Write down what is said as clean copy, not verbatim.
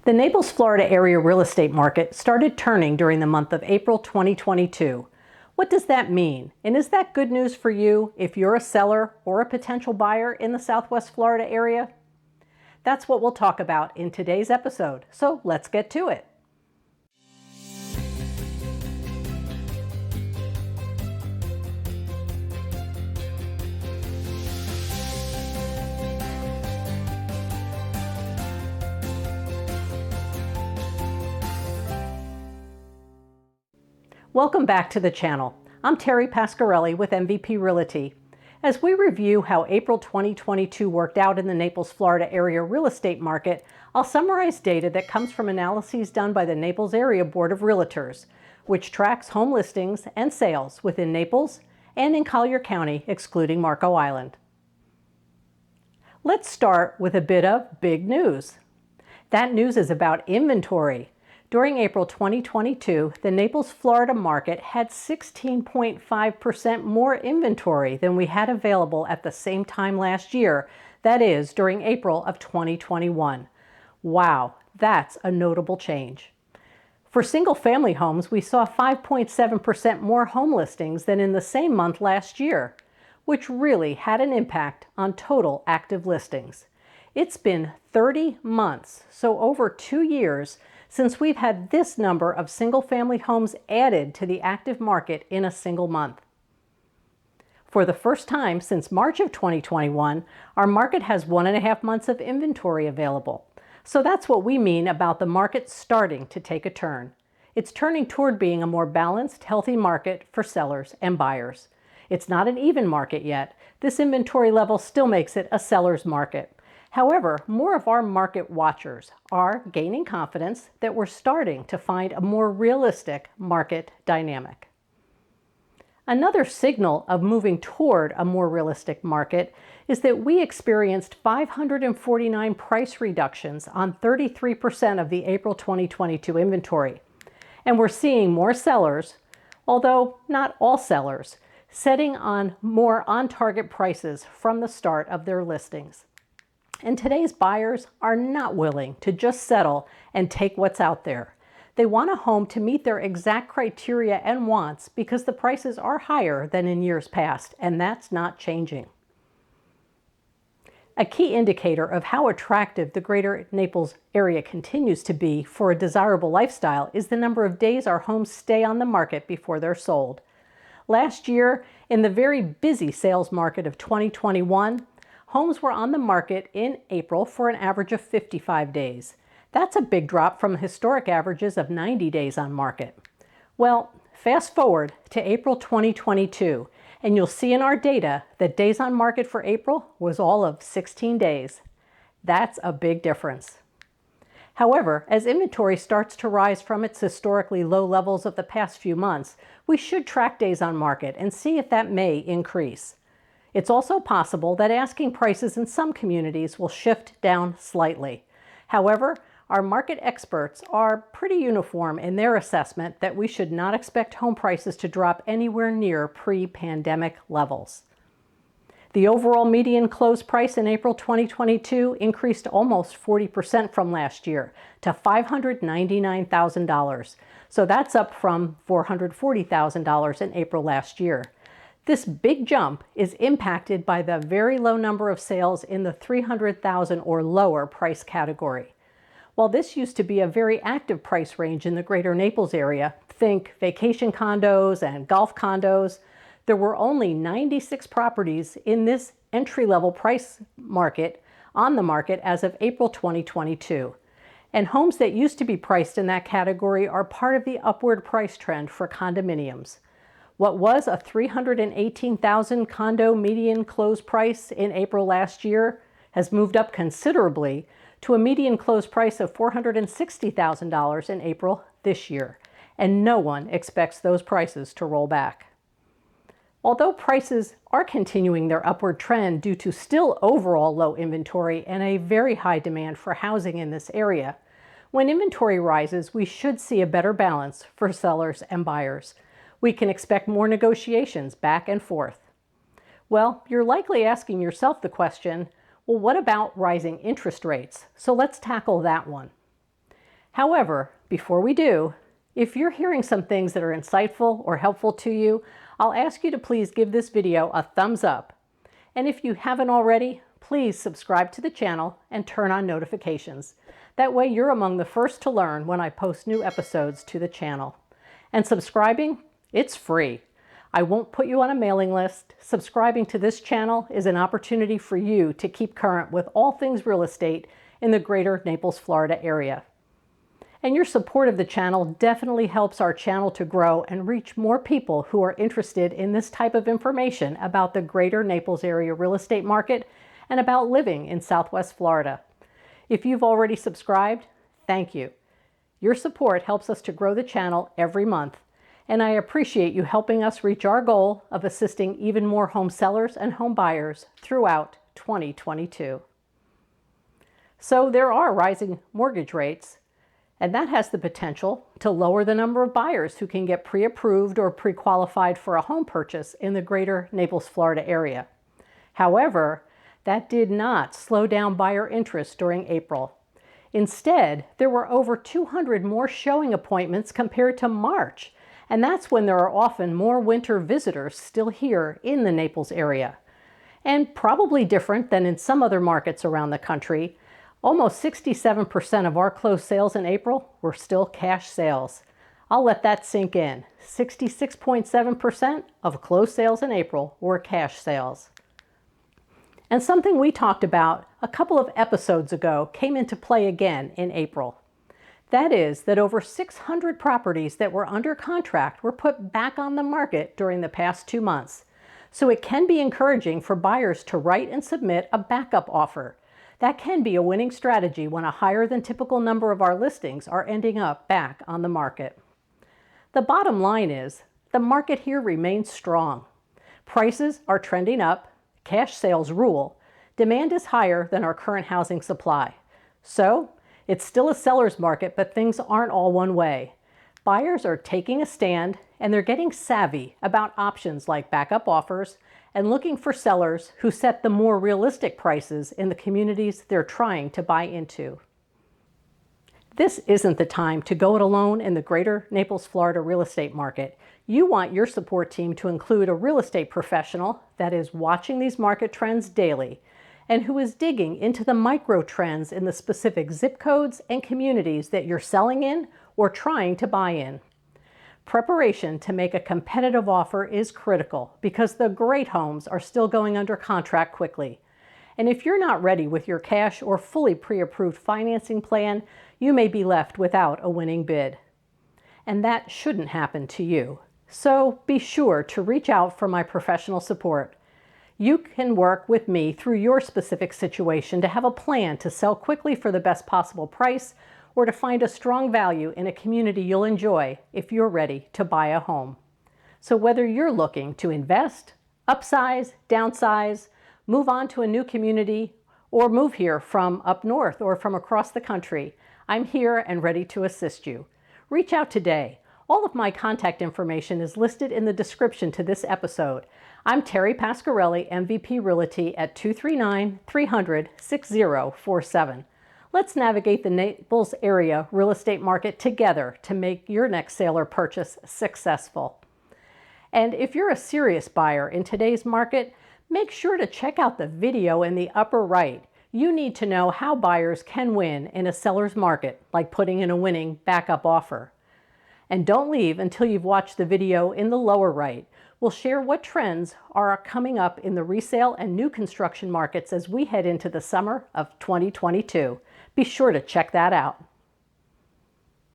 The Naples, Florida area real estate market started turning during the month of April 2022. What does that mean? And is that good news for you if you're a seller or a potential buyer in the Southwest Florida area? That's what we'll talk about in today's episode, so let's get to it. Welcome back to the channel. I'm Terri Pascarelli with MVP Realty. As we review how April 2022 worked out in the Naples, Florida area real estate market, I'll summarize data that comes from analyses done by the Naples Area Board of Realtors, which tracks home listings and sales within Naples and in Collier County, excluding Marco Island. Let's start with a bit of big news. That news is about inventory. During April 2022, the Naples, Florida market had 16.5% more inventory than we had available at the same time last year, that is, during April of 2021. Wow, that's a notable change. For single-family homes, we saw 5.7% more home listings than in the same month last year, which really had an impact on total active listings. It's been 30 months, so over 2 years, since we've had this number of single-family homes added to the active market in a single month. For the first time since March of 2021, our market has 1.5 months of inventory available. So that's what we mean about the market starting to take a turn. It's turning toward being a more balanced, healthy market for sellers and buyers. It's not an even market yet. This inventory level still makes it a seller's market. However, more of our market watchers are gaining confidence that we're starting to find a more realistic market dynamic. Another signal of moving toward a more realistic market is that we experienced 549 price reductions on 33% of the April 2022 inventory. And we're seeing more sellers, although not all sellers, setting on more on-target prices from the start of their listings. And today's buyers are not willing to just settle and take what's out there. They want a home to meet their exact criteria and wants because the prices are higher than in years past, and that's not changing. A key indicator of how attractive the greater Naples area continues to be for a desirable lifestyle is the number of days our homes stay on the market before they're sold. Last year, in the very busy sales market of 2021, homes were on the market in April for an average of 55 days. That's a big drop from historic averages of 90 days on market. Well, fast forward to April 2022, and you'll see in our data that days on market for April was all of 16 days. That's a big difference. However, as inventory starts to rise from its historically low levels of the past few months, we should track days on market and see if that may increase. It's also possible that asking prices in some communities will shift down slightly. However, our market experts are pretty uniform in their assessment that we should not expect home prices to drop anywhere near pre-pandemic levels. The overall median close price in April 2022 increased almost 40% from last year to $599,000. So that's up from $440,000 in April last year. This big jump is impacted by the very low number of sales in the $300,000 or lower price category. While this used to be a very active price range in the greater Naples area, think vacation condos and golf condos, there were only 96 properties in this entry-level price market on the market as of April 2022. And homes that used to be priced in that category are part of the upward price trend for condominiums. What was a $318,000 condo median close price in April last year has moved up considerably to a median close price of $460,000 in April this year, and no one expects those prices to roll back. Although prices are continuing their upward trend due to still overall low inventory and a very high demand for housing in this area, when inventory rises, we should see a better balance for sellers and buyers. We can expect more negotiations back and forth. Well, you're likely asking yourself the question, well, what about rising interest rates? So let's tackle that one. However, before we do, if you're hearing some things that are insightful or helpful to you, I'll ask you to please give this video a thumbs up. And if you haven't already, please subscribe to the channel and turn on notifications. That way you're among the first to learn when I post new episodes to the channel. And subscribing, it's free. I won't put you on a mailing list. Subscribing to this channel is an opportunity for you to keep current with all things real estate in the greater Naples, Florida area. And your support of the channel definitely helps our channel to grow and reach more people who are interested in this type of information about the greater Naples area real estate market and about living in Southwest Florida. If you've already subscribed, thank you. Your support helps us to grow the channel every month, and I appreciate you helping us reach our goal of assisting even more home sellers and home buyers throughout 2022. So there are rising mortgage rates, and that has the potential to lower the number of buyers who can get pre-approved or pre-qualified for a home purchase in the greater Naples, Florida area. However, that did not slow down buyer interest during April. Instead, there were over 200 more showing appointments compared to March, and that's when there are often more winter visitors still here in the Naples area. And probably different than in some other markets around the country, almost 67% of our closed sales in April were still cash sales. I'll let that sink in. 66.7% of closed sales in April were cash sales. And something we talked about a couple of episodes ago came into play again in April. That is that over 600 properties that were under contract were put back on the market during the past 2 months. So it can be encouraging for buyers to write and submit a backup offer. That can be a winning strategy when a higher than typical number of our listings are ending up back on the market. The bottom line is, the market here remains strong. Prices are trending up, cash sales rule, demand is higher than our current housing supply. So, it's still a seller's market, but things aren't all one way. Buyers are taking a stand, and they're getting savvy about options like backup offers and looking for sellers who set the more realistic prices in the communities they're trying to buy into. This isn't the time to go it alone in the greater Naples, Florida real estate market. You want your support team to include a real estate professional that is watching these market trends daily and who is digging into the micro trends in the specific zip codes and communities that you're selling in or trying to buy in. Preparation to make a competitive offer is critical because the great homes are still going under contract quickly. And if you're not ready with your cash or fully pre-approved financing plan, you may be left without a winning bid. And that shouldn't happen to you. So be sure to reach out for my professional support. You can work with me through your specific situation to have a plan to sell quickly for the best possible price or to find a strong value in a community you'll enjoy if you're ready to buy a home. So whether you're looking to invest, upsize, downsize, move on to a new community, or move here from up north or from across the country, I'm here and ready to assist you. Reach out today. All of my contact information is listed in the description to this episode. I'm Terri Pascarelli, MVP Realty at 239-300-6047. Let's navigate the Naples area real estate market together to make your next sale or purchase successful. And if you're a serious buyer in today's market, make sure to check out the video in the upper right. You need to know how buyers can win in a seller's market, like putting in a winning backup offer. And don't leave until you've watched the video in the lower right. We'll share what trends are coming up in the resale and new construction markets as we head into the summer of 2022. Be sure to check that out.